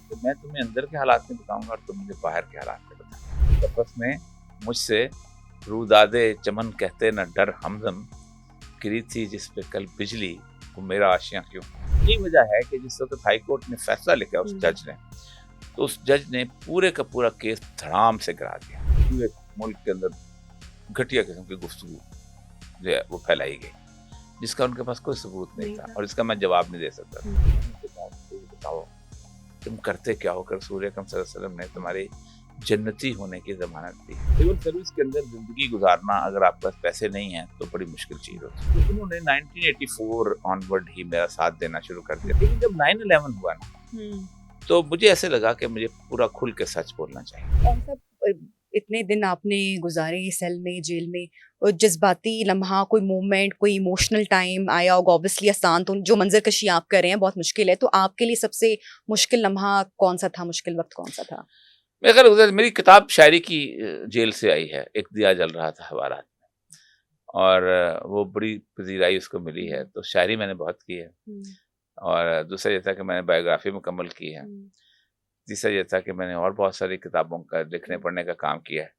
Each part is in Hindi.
तो मैं तुम्हें अंदर के हालात नहीं बताऊंगा और तुम मुझे बाहर के हालात में बताना। तपस में मुझसे रूदादे चमन कहते न डर हमदम, गिरी थी जिस पे कल बिजली, वो मेरा आशियां क्यों। यही वजह है कि जिस वक्त हाई कोर्ट ने फैसला लिखा उस जज ने, तो उस जज ने पूरे का पूरा केस धड़ाम से गिरा दिया। पूरे मुल्क के अंदर घटिया किस्म की गुफ्तगू जो है वो फैलाई गई, जिसका उनके पास कोई सबूत नहीं था और इसका मैं जवाब नहीं दे सकता। बताओ तुम करते क्या हो कर सूर्य अकरम सल्लल्लाहु अलैहि वसल्लम ने तुम्हारी जन्नती होने की जमानत दी। सिविल सर्विस के अंदर जिंदगी गुजारना अगर आपके पास पैसे नहीं है तो बड़ी मुश्किल चीज होती है। तो उन्होंने 1984 ऑनवर्ड ही मेरा साथ देना शुरू कर दिया। लेकिन जब 9/11 हुआ ना, तो मुझे ऐसे लगा कि मुझे पूरा खुल के सच बोलना चाहिए। और सब इतने दिन आपने गुजारे सेल में, जेल में, और जज्बाती लम्हा, कोई मोमेंट, कोई इमोशनल टाइम आया होगा? ऑब्वियसली आसान तो जो मंजर कशी आप कर रहे हैं बहुत मुश्किल है, तो आपके लिए सबसे मुश्किल लम्हा कौन सा था, मुश्किल वक्त कौन सा था? मेरे ख्याल उधर मेरी किताब शायरी की जेल से आई है। एक दिया जल रहा था हवालात में, और वो बड़ी पजीराई उसको मिली है। तो शायरी मैंने बहुत की है, और दूसरा ये था कि मैंने बायोग्राफी मुकम्मल की है। तीसरा ये था कि मैंने और बहुत सारी किताबों का लिखने पढ़ने का काम किया है।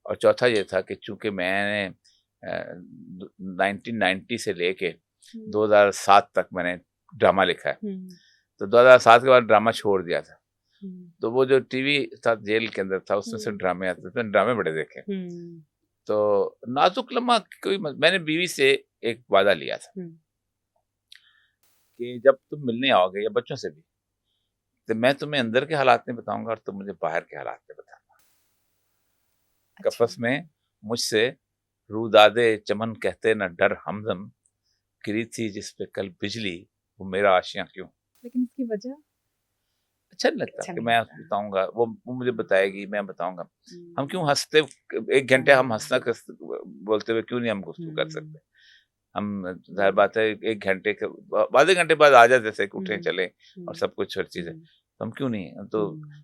और चौथा ये था कि चूंकि मैंने 1990 से लेके 2007 तक मैंने ड्रामा लिखा है, तो 2007 के बाद ड्रामा छोड़ दिया था। तो वो जो टीवी था जेल के अंदर था, उसमें से ड्रामे आते थे, ड्रामे बड़े देखे। तो नाजुक लम्हा कोई मैंने बीवी से एक वादा लिया था कि जब तुम मिलने आओगे या बच्चों से भी, तो मैं तुम्हें अंदर के हालात नहीं बताऊंगा और तुम मुझे बाहर के हालात में बताना। कफस में मुझसे रूदादे चमन कहते न डर हमदम, गिरी थी जिस पे कल बिजली, वो मेरा आशियां क्यों। लेकिन इसकी वजह अच्छा नहीं लगता कि मैं बताऊंगा, वो मुझे बताएगी, मैं बताऊंगा। हम क्यों हंसते, 1 घंटे हम हंसना बोलते हुए क्यों नहीं हम गुफ्तगू कर सकते। हम जाहिर बात है 1 घंटे के आधे घंटे बाद आ जाते थे, उठे चले और सब कुछ हर चीजें, तो हम क्यों नहीं। तो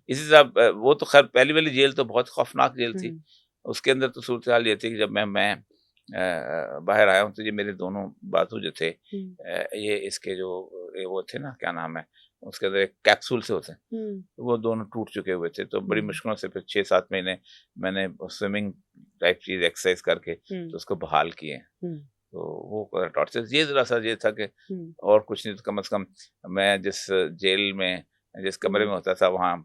इसी तरह वो तो खैर पहली वाली जेल तो बहुत खौफनाक जेल थी। उसके अंदर तो सूरत हाल ये थी कि जब मैं बाहर आया हूँ तो ये मेरे दोनों बाजू जो थे, ये इसके जो वो थे ना, क्या नाम है उसके अंदर, एक कैप्सूल से होते हैं, तो वो दोनों टूट चुके हुए थे। तो बड़ी मुश्किलों से फिर 6-7 महीने मैंने स्विमिंग टाइप चीज एक्सरसाइज करके तो उसको बहाल किए। तो वो टॉर्चर ये जरा सा ये था कि और कुछ नहीं, तो कम से कम मैं जिस जेल में जिस कमरे में होता था वहाँ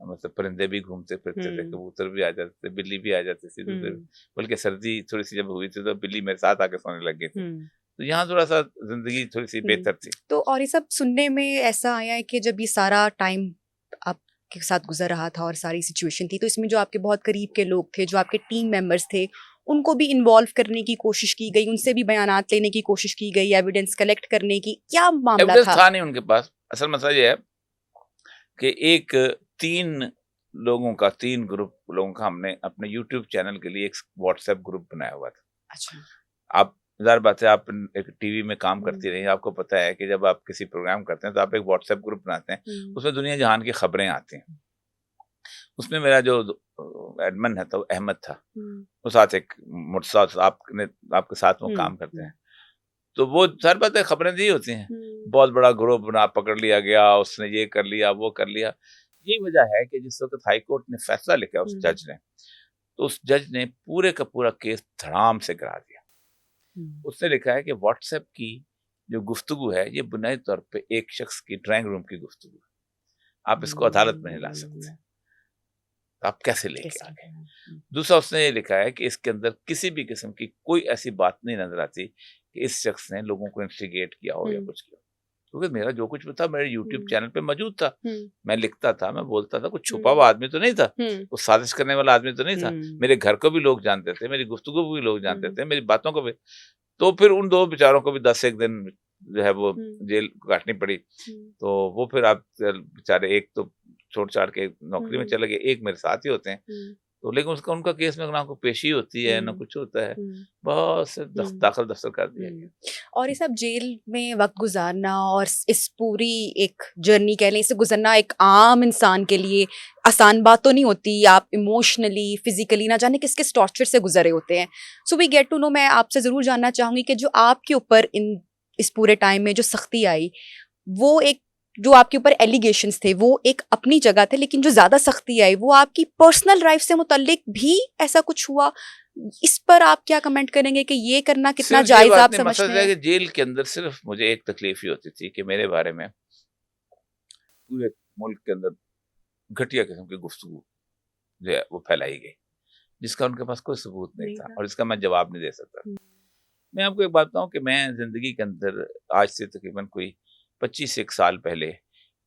मतलब परिंदे भी घूमते फिरते थे, कबूतर भी आ जाते थे, बिल्ली भी आ जाती थी। बल्कि सर्दी थोड़ी सी जब हुई थी तो बिल्ली मेरे साथ आके सोने लग गई थी। तो यहाँ थोड़ा सा जिंदगी थोड़ी सी बेहतर थी। तो और ये सब सुनने में ऐसा आया है कि जब ये सारा टाइम आपके साथ गुजर रहा था और सारी सिचुएशन थी, तो इसमें जो आपके बहुत करीब के लोग थे, जो आपके टीम मेंबर्स थे, उनको भी इन्वॉल्व करने की कोशिश की गई, उनसे भी बयानात लेने की कोशिश की गई, एविडेंस कलेक्ट करने की, क्या मामला एविडेंस था नहीं उनके पास। असल मसला ये है कि 3 ग्रुप लोगों का हमने अपने यूट्यूब चैनल के लिए एक व्हाट्सएप ग्रुप बनाया हुआ था। अच्छा। आप ज़ाहिर बात है, आप एक टीवी में काम करती रही, आपको पता है कि जब आप किसी प्रोग्राम करते हैं तो आप एक व्हाट्सएप ग्रुप बनाते हैं, उसमें दुनिया जहान की खबरें आती हैं। उसमें मेरा जो एडमिन है तो अहमद था, वो साथ एक मुर्सा आपके साथ वो काम करते हैं। तो वो ज़ाहिर बात है खबरें दी होती हैं, बहुत बड़ा ग्रुप बना, पकड़ लिया गया, उसने ये कर लिया, वो कर लिया। यही वजह है कि जिस वक्त हाई कोर्ट ने फैसला लिखा उस जज ने, तो उस जज ने पूरे का पूरा केस धड़ाम से गिरा दिया। उसने लिखा है कि व्हाट्सएप की जो गुफ्तगू है ये बुनियादी तौर पे एक शख्स की ड्राइंग रूम की गुफ्तगू है, आप इसको अदालत में नहीं ला सकते, तो आप कैसे लेके आ गए। दूसरा उसने ये लिखा है कि इसके अंदर किसी भी किस्म की कोई ऐसी बात नहीं नजर आती कि इस शख्स ने लोगों को इंस्टिगेट किया हो या कुछ किया, क्योंकि मेरा जो कुछ था मेरे यूट्यूब चैनल पे मौजूद था। मैं लिखता था, मैं बोलता था, कुछ छुपा हुआ आदमी तो नहीं था, कुछ साजिश करने वाला आदमी तो नहीं था। मेरे घर को भी लोग जानते थे, मेरी गुफ्तगू को भी लोग जानते थे, मेरी बातों को भी। तो फिर उन दो बेचारों को भी 10 दिन जो है वो जेल काटनी पड़ी। तो वो फिर आप बेचारे, एक तो छोड़ छाड़ के नौकरी में चले गए, एक मेरे साथ ही होते हैं। तो लेकिन उसका उनका केस में ना कोई पेशी होती है ना कुछ होता है, बस दाखिल दफ्तर कर दिया गया। और ये सब जेल में वक्त गुजारना और इस पूरी एक जर्नी कह लें, इसे गुजरना एक आम इंसान के लिए आसान बात तो नहीं होती। आप इमोशनली, फिजिकली ना जाने किस किस टॉर्चर से गुजरे होते हैं। So we get to know, मैं आपसे ज़रूर जानना चाहूँगी कि जो आपके ऊपर इस पूरे टाइम में जो सख्ती आई, वो एक जो आपके ऊपर एलिगेशंस थे वो एक अपनी जगह थे, लेकिन जो ज्यादा सख्ती आई वो आपकी पर्सनल लाइफ से मुतल्लिक भी ऐसा कुछ हुआ, इस पर आप क्या कमेंट करेंगे कि ये करना कितना सिर्फ ये जायज बात आप नहीं, समझते मसला है हैं? कि जेल के अंदर सिर्फ मुझे एक तकलीफ ही होती थी कि मेरे बारे में पूरे मुल्क के अंदर घटिया किस्म की गुफ्तगू जो है वो फैलाई गई, जिसका उनके पास कोई सबूत नहीं नहीं था था। और इसका मैं जवाब नहीं दे सकता। मैं आपको एक बात बताऊं कि मैं जिंदगी के अंदर आज से तकरीबन कोई 25 एक साल पहले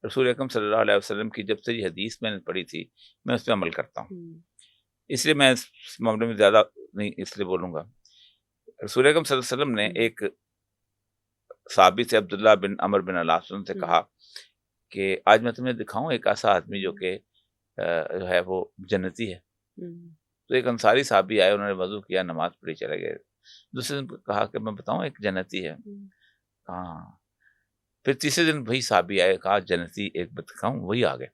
रसूल अकरम सल्लल्लाहु अलैहि वसल्लम की जब से ये हदीस मैंने पढ़ी थी, मैं उस पर अमल करता हूँ। इसलिए मैं इस मामले में ज़्यादा नहीं इसलिए बोलूँगा। रसूल अकरम सल्लल्लाहु अलैहि वसल्लम ने एक साहबी से अब्दुल्लाह बिन अमर बिन अल-आस से कहा कि आज मैं तुम्हें दिखाऊं एक ऐसा आदमी जो कि जो है वो जन्नती है। तो एक अंसारी साहबी आए, उन्होंने वज़ू किया, नमाज पढ़ी, चले गए। दूसरे दिन कहा कि मैं बताऊं एक जन्नती है। हाँ। फिर तीसरे दिन वही साहबी आए, कहा जन्नती एक दिखाऊं, वही आ गए।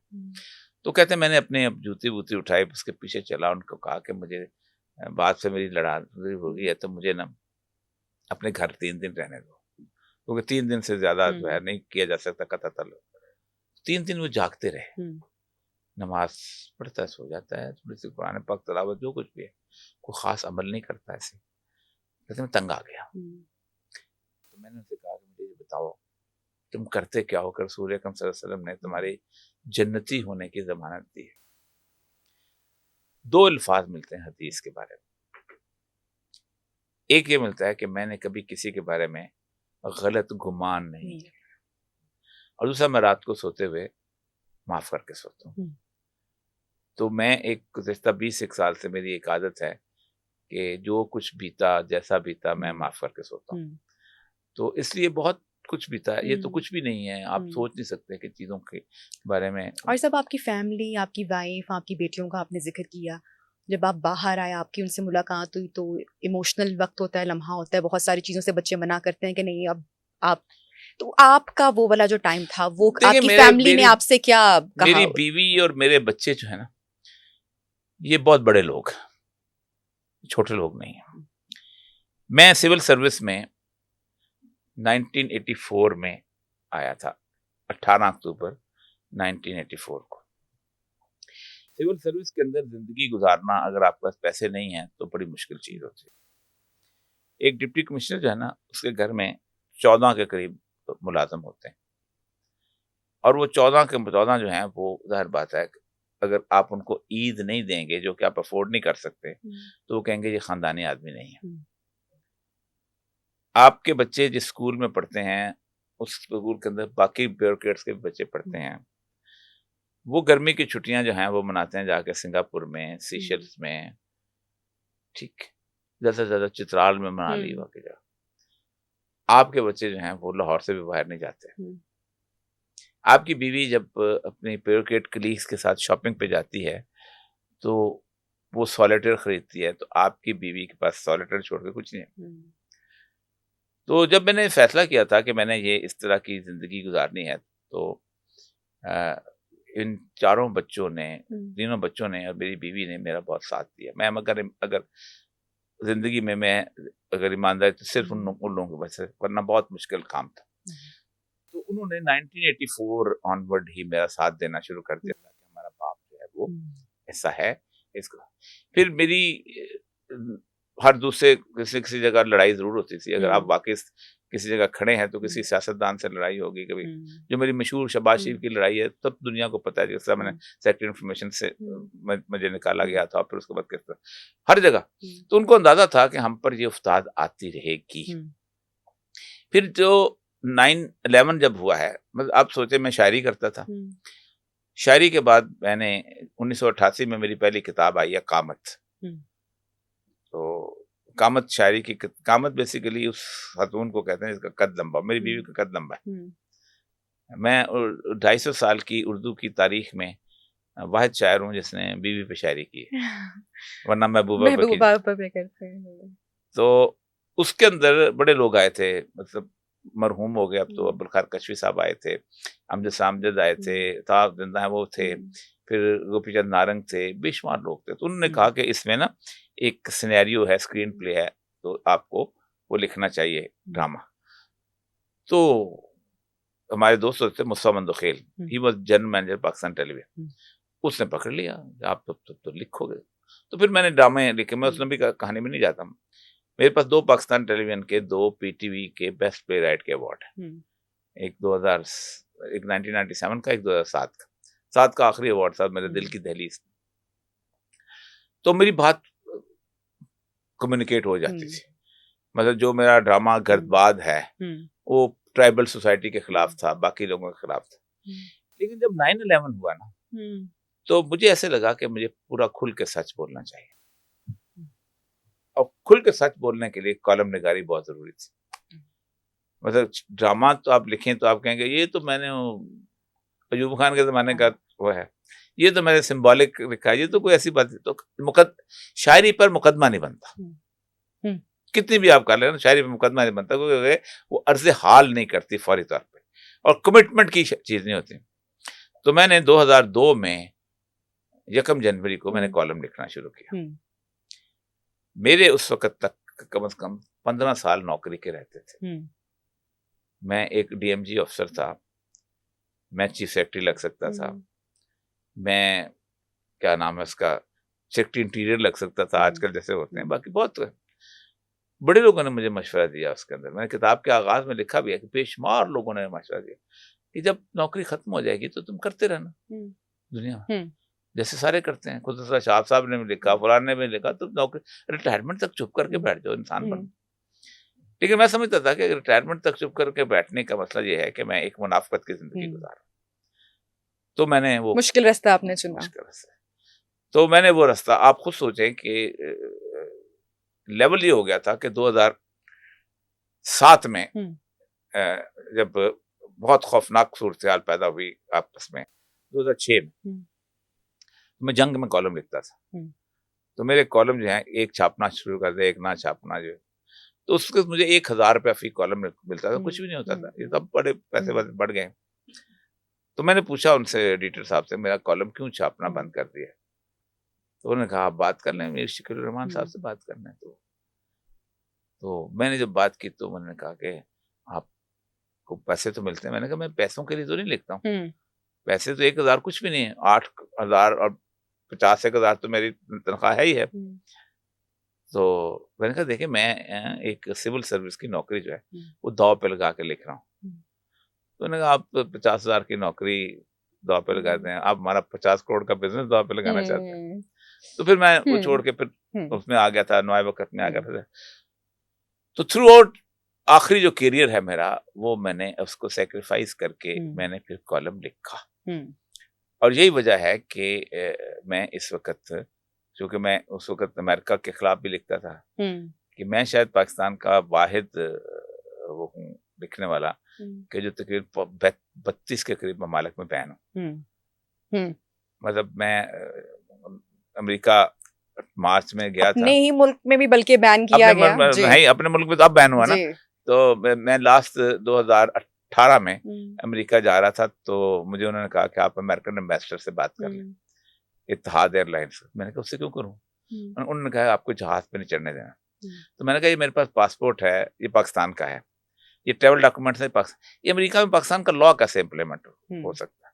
तो कहते हैं मैंने अपने जूती वूती उठाई, उसके पीछे चला, उनको कहा कि मुझे बात से मेरी लड़ाई हो गई है, तो मुझे ना अपने घर 3 दिन रहने दो, क्योंकि 3 दिन से ज्यादा जो है नहीं किया जा सकता कतल। 3 दिन वो जागते रहे, नमाज पढ़ता है, सो जाता है, थोड़ी सी कुरान पाक तिलावत जो कुछ भी है, कोई खास अमल नहीं करता ऐसे। कहते मैं तंग आ गया। तो मैंने उनसे कहा कि मुझे ये बताओ तुम करते क्या हो, कर रसूल अकरम सल्लल्लाहु अलैहि वसल्लम ने तुम्हारे जन्नती होने की जमानत दी है। 2 अल्फाज मिलते हैं हदीस के बारे में। एक ये मिलता है कि मैंने कभी किसी के बारे में गलत गुमान नहीं किया, और दूसरा मैं रात को सोते हुए माफ करके सोता हूँ। तो मैं एक गुज़िश्ता 20 एक साल से मेरी एक आदत है कि जो कुछ बीता, जैसा बीता, मैं माफ करके सोता हूँ। तो इसलिए बहुत कुछ बीता है, ये तो कुछ भी नहीं है, आप सोच नहीं सकते कि चीज़ों के बारे में। और सब आपकी फैमिली, आपकी वाइफ, आपकी बेटियों का आपने जिक्र किया, जब आप बाहर आए, आपकी उनसे मुलाकात हुई, तो इमोशनल वक्त होता है, लम्हा होता है, बहुत सारी चीज़ों से बच्चे मना करते हैं कि नहीं अब आप, तो आपका वो वाला जो टाइम था, वो आपकी फैमिली ने आपसे क्या कहा? मेरी बीवी और मेरे बच्चे जो है ना, ये बहुत बड़े लोग, छोटे लोग नहीं है। मैं सिविल सर्विस में 1984 में आया था, 18 अक्टूबर 1984 को। सिविल सर्विस के अंदर जिंदगी गुजारना अगर आपके पास पैसे नहीं है तो बड़ी मुश्किल चीज होती है। एक डिप्टी कमिश्नर जो है ना, उसके घर में 14 के करीब मुलाजम होते हैं, और वो 14 के 14 जो हैं वो जाहिर बात है अगर आप उनको ईद नहीं देंगे जो कि आप अफोर्ड नहीं कर सकते, तो वो कहेंगे ये खानदानी आदमी नहीं है। आपके बच्चे जिस स्कूल में पढ़ते हैं उस स्कूल के अंदर बाकी ब्यूरोक्रेट्स के बच्चे पढ़ते हैं, वो गर्मी की छुट्टियां जो हैं वो मनाते हैं जाके सिंगापुर में, सीशल्स में, ठीक, ज्यादा से ज्यादा चित्राल में मना ली वगैरह। आपके बच्चे जो हैं वो लाहौर से भी बाहर नहीं जाते। आपकी बीवी जब अपनी ब्यूरोक्रेट कलीग्स के साथ शॉपिंग पे जाती है तो वो सॉलिटेयर खरीदती है, तो आपकी बीवी के पास सॉलिटेयर छोड़ के कुछ नहीं है। तो जब मैंने फैसला किया था कि मैंने ये इस तरह की जिंदगी गुजारनी है, तो इन चारों बच्चों ने, तीनों बच्चों ने और मेरी बीवी ने मेरा बहुत साथ दिया। मैं अगर जिंदगी में मैं अगर ईमानदारी तो सिर्फ उन लोगों की वजह से, वरना बहुत मुश्किल काम था। तो उन्होंने 1984 ऑनवर्ड ही मेरा साथ देना शुरू कर दिया था कि हमारा बाप जो है वो ऐसा है इसको। फिर मेरी हर दूसरे किसी जगह लड़ाई जरूर होती थी। अगर आप वाकई किसी जगह खड़े हैं तो किसी सियासतदान से लड़ाई होगी कभी। जो मेरी मशहूर शहबाज शरीफ की लड़ाई है, तब दुनिया को पता है जिस तरह मैंने सेक्रेटरी इन्फॉर्मेशन से मुझे निकाला गया था, फिर उसके बाद किस तरह हर जगह। तो उनको अंदाजा था कि हम पर ये उफ्ताद आती रहेगी। फिर जो 9/11 जब हुआ है, मतलब आप सोचे मैं शायरी करता था। शायरी के बाद मैंने 1988 में मेरी पहली किताब आई है कामत। तो कामत शायरी की, कामत बेसिकली उस खातून को कहते हैं जिसका कद लंबा, मेरी बीवी का कद लंबा है। मैं 250 साल की उर्दू की तारीख में वाहिद शायर हूँ जिसने बीवी पे शायरी की है, वरना महबूबा पे करते हैं। तो उसके अंदर बड़े लोग आए थे, मतलब मरहूम हो गए अब तो, अब्दुल खार कशफी साहब आए थे, अमजद सामजद आए थे, साहब जिंदा है वो थे, फिर गोपीचंद नारंग थे, बेशुमार लोग थे। तो उन्होंने कहा कि इसमें ना एक सिनेरियो है, स्क्रीन प्ले है, तो आपको वो लिखना चाहिए ड्रामा। तो हमारे दोस्त होते थे Mustafa Mandokhel, he was general manager Pakistan television, उसने पकड़ लिया आप तो लिखोगे। तो फिर मैंने ड्रामे लिखे, मैं उस लंबी कहानी में नहीं जाता। मेरे पास 2 पाकिस्तान टेलीविजन के, 2 पीटीवी के बेस्ट प्ले राइट के अवार्ड हैं। एक 2000 एक 1997 का, एक 2007 का। 7 का आखिरी अवार्ड था मेरे दिल की दहलीज। तो मेरी बात कम्युनिकेट हो जाती थी। मतलब जो मेरा ड्रामा गर्दबाद है वो ट्राइबल सोसाइटी के खिलाफ था, बाकी लोगों के खिलाफ था। लेकिन जब 9/11 हुआ ना, तो मुझे ऐसे लगा कि मुझे पूरा खुल के सच बोलना चाहिए, और खुल के सच बोलने के लिए कॉलम निगारी बहुत जरूरी थी। मतलब ड्रामा तो आप लिखें तो आप कहेंगे ये तो मैंने अयूब खान के जमाने का वो है, ये तो मैंने सिंबॉलिक लिखा है, ये तो कोई ऐसी बात है। तो शायरी पर मुकदमा नहीं बनता, कितनी भी आप कर लेना, शायरी पर मुकदमा नहीं बनता, क्योंकि वो अर्ज हाल नहीं करती फौरी तौर पे, और कमिटमेंट की चीज नहीं होती। तो मैंने 2002 में 1 जनवरी को मैंने कॉलम लिखना शुरू किया। मेरे उस वक्त तक कम से कम 15 साल नौकरी के रहते थे। मैं एक डीएमजी अफसर था, मैं चीफ सेक्रेटरी लग सकता था, मैं क्या नाम है उसका सेक्रेटरी इंटीरियर लग सकता था आजकल जैसे होते हैं, बाकी बहुत बड़े लोगों ने मुझे मशवरा दिया उसके अंदर। मैंने किताब के आगाज में लिखा भी है कि बेशुमार लोगों ने मशवरा दिया कि जब नौकरी खत्म हो जाएगी तो तुम करते रहना दुनिया में, जैसे सारे करते हैं। खुद शाह साहब ने भी लिखा, फलान ने भी लिखा, तुम नौकरी रिटायरमेंट तक चुप करके बैठ जाओ, इंसान बन। लेकिन मैं समझता था कि रिटायरमेंट तक चुप करके बैठने का मतलब ये है कि मैं एक मुनाफकत की जिंदगी गुजार, तो मैंने वो मुश्किल रास्ता आपने चुना। मुश्किल रास्ता, तो मैंने वो रास्ता, आप खुद सोचें कि लेवल ये हो गया था कि 2007 में जब बहुत खौफनाक सूरत हाल पैदा हुई आपस में, 2006 में मैं जंग में कॉलम लिखता था। तो मेरे कॉलम जो है, एक छापना शुरू कर दे, एक ना छापना जो, तो उसके मुझे 1000 रुपया फी कॉलम मिलता था, कुछ भी नहीं होता था। ये सब बड़े पैसे बढ़ गए। तो मैंने पूछा उनसे, एडिटर साहब से, मेरा कॉलम क्यों छापना बंद कर दिया? तो उन्होंने कहा आप बात कर लें, मीर शकील रहमान साहब से बात करना है। तो मैंने जब बात की तो उन्होंने कहा कि आपको पैसे तो मिलते हैं। मैंने कहा मैं पैसों के लिए तो नहीं लिखता हूँ, पैसे तो 1000 कुछ भी नहीं है, 8000 और 50-1000 तो मेरी तनख्वाह है ही है। तो मैंने कहा देखिए मैं एक सिविल सर्विस की नौकरी जो है वो दाव पे लगा के लिख रहा हूँ। तो उन्होंने कहा आप 50,000 की नौकरी दाव पे लगा दें, आप हमारा 50 करोड़ का बिजनेस दाव पे लगाना चाहते हैं। तो फिर मैं वो छोड़ के फिर उसमें आ गया था, नए वक्त में आ गया था। तो थ्रू आउट आखिरी जो करियर है मेरा, वो मैंने उसको सेक्रीफाइस करके मैंने फिर कॉलम लिखा। और यही वजह है कि मैं इस वक्त, क्योंकि मैं उस वक्त अमेरिका के खिलाफ भी लिखता था कि मैं शायद पाकिस्तान का वाहिद वो हूँ लिखने वाला कि जो तकरीबन 32 के करीब ममालिक में बैन हूँ। मतलब मैं अमेरिका मार्च में गया था, अपने ही मुल्क में भी बल्कि बैन किया गया। नहीं, अपने मुल्क में तो अब बैन हुआ ना। तो मैं लास्ट 2018 में अमेरिका जा रहा था, तो मुझे उन्होंने कहा कि आप अमेरिकन एम्बेसडर से बात कर लें, इत्तेहाद एयरलाइंस। मैंने कहा उससे क्यों करूं? उन्होंने कहा आपको जहाज पे नहीं चढ़ने देना। तो मैंने कहा ये मेरे पास पासपोर्ट है, ये पाकिस्तान का है, ये ट्रेवल डॉक्यूमेंट्स है पाकिस्तान, ये अमेरिका में पाकिस्तान का लॉ कैसे इम्प्लीमेंट हो सकता है?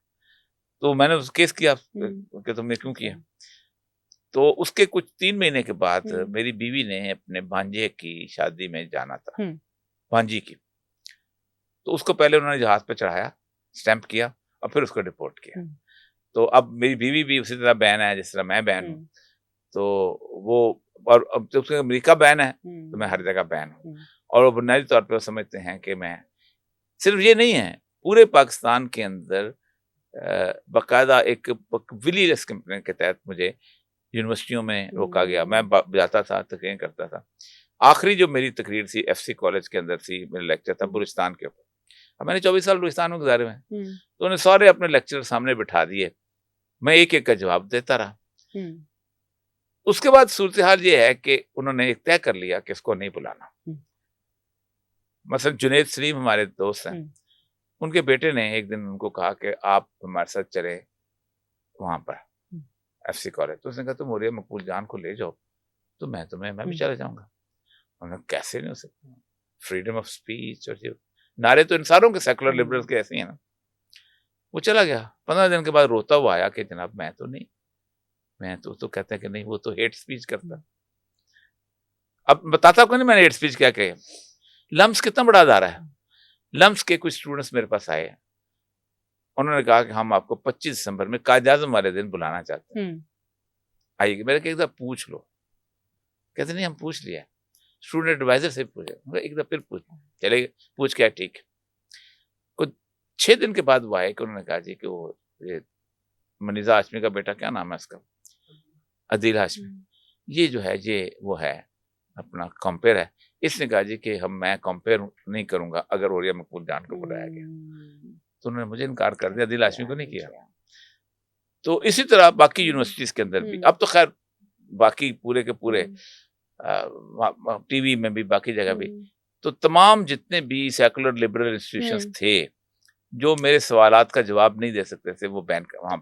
तो मैंने उस केस किया कि तुमने क्यों किया। तो उसके कुछ 3 महीने के बाद मेरी बीवी ने अपने भांजे की शादी में जाना था, भांजी की। तो उसको पहले उन्होंने जहाज पे चढ़ाया, स्टैंप किया और फिर उसको डिपोर्ट किया। तो अब मेरी बीवी भी उसी तरह बैन है जिस तरह मैं बैन हूँ। तो वो, और अब जब से अमेरिका बैन है तो मैं हर जगह बैन हूँ। और वो बुनियादी तौर पर समझते हैं कि मैं, सिर्फ ये नहीं है, पूरे पाकिस्तान के अंदर बाकायदा एक विलीलेस कंपनी के तहत मुझे यूनिवर्सिटियों में रोका गया। मैं जाता था, तकरीर करता था। आखिरी जो मेरी तकरीर थी एफसी कॉलेज के अंदर थी, मेरा लेक्चर था बलूचिस्तान के ऊपर। अब मैंने 24 साल बलूचिस्तान में गुजारे हुए, तो उन्हें सारे अपने लेक्चर सामने बिठा दिए, मैं एक एक का जवाब देता रहा। उसके बाद सूरत हाल ये है कि उन्होंने एक तय कर लिया कि इसको नहीं बुलाना। मसलन जुनेद सलीम हमारे दोस्त हैं, उनके बेटे ने एक दिन उनको कहा कि आप हमारे साथ चले वहां पर एफसी कॉलेज। तो उसने कहा तुम मोरिया मकबूल जान को ले जाओ, तो मैं भी चला जाऊंगा। उन्होंने कैसे नहीं हो सकता, फ्रीडम ऑफ स्पीच और ये। नारे तो इन सारों के सेकुलर लिबरल्स के ऐसे ही हैं ना। वो चला गया, 15 दिन के बाद रोता हुआ आया कि जनाब मैं तो नहीं, मैं तो कहते हैं कि नहीं वो तो हेट स्पीच करता। अब बताता को नहीं मैंने हेट स्पीच क्या कहे। लम्स कितना बड़ा अदारा है। लम्स के कुछ स्टूडेंट्स मेरे पास आए, उन्होंने कहा कि हम आपको 25 दिसंबर में कायद-ए-आज़म वाले दिन बुलाना चाहते हैं, आइए। मैंने कहा एक दफा पूछ लो। कहते नहीं हम पूछ लिया, स्टूडेंट एडवाइजर से पूछा। एक दफा फिर पूछ, चले पूछ क्या, ठीक। कुछ 6 दिन के बाद वो आए कि उन्होंने कहा जी कि वो ये मनीज़ा हाशमी का बेटा, क्या नाम है उसका, अदील हाशमी, ये जो है ये वो है अपना कंपेयर है। इसने कहा जी कि मैं कंपेयर नहीं करूंगा अगर ओरिया मकबूल जान को बुलाया गया। तो उन्होंने मुझे इनकार कर दिया, अदील हाशमी को नहीं किया। तो इसी तरह बाकी यूनिवर्सिटीज के अंदर भी, अब तो खैर बाकी पूरे के पूरे टीवी में भी, बाकी जगह भी, तो तमाम जितने भी सेकुलर लिबरल इंस्टीट्यूशंस थे जो मेरे सवालात का जवाब नहीं दे सकते थे, वो बैन वहां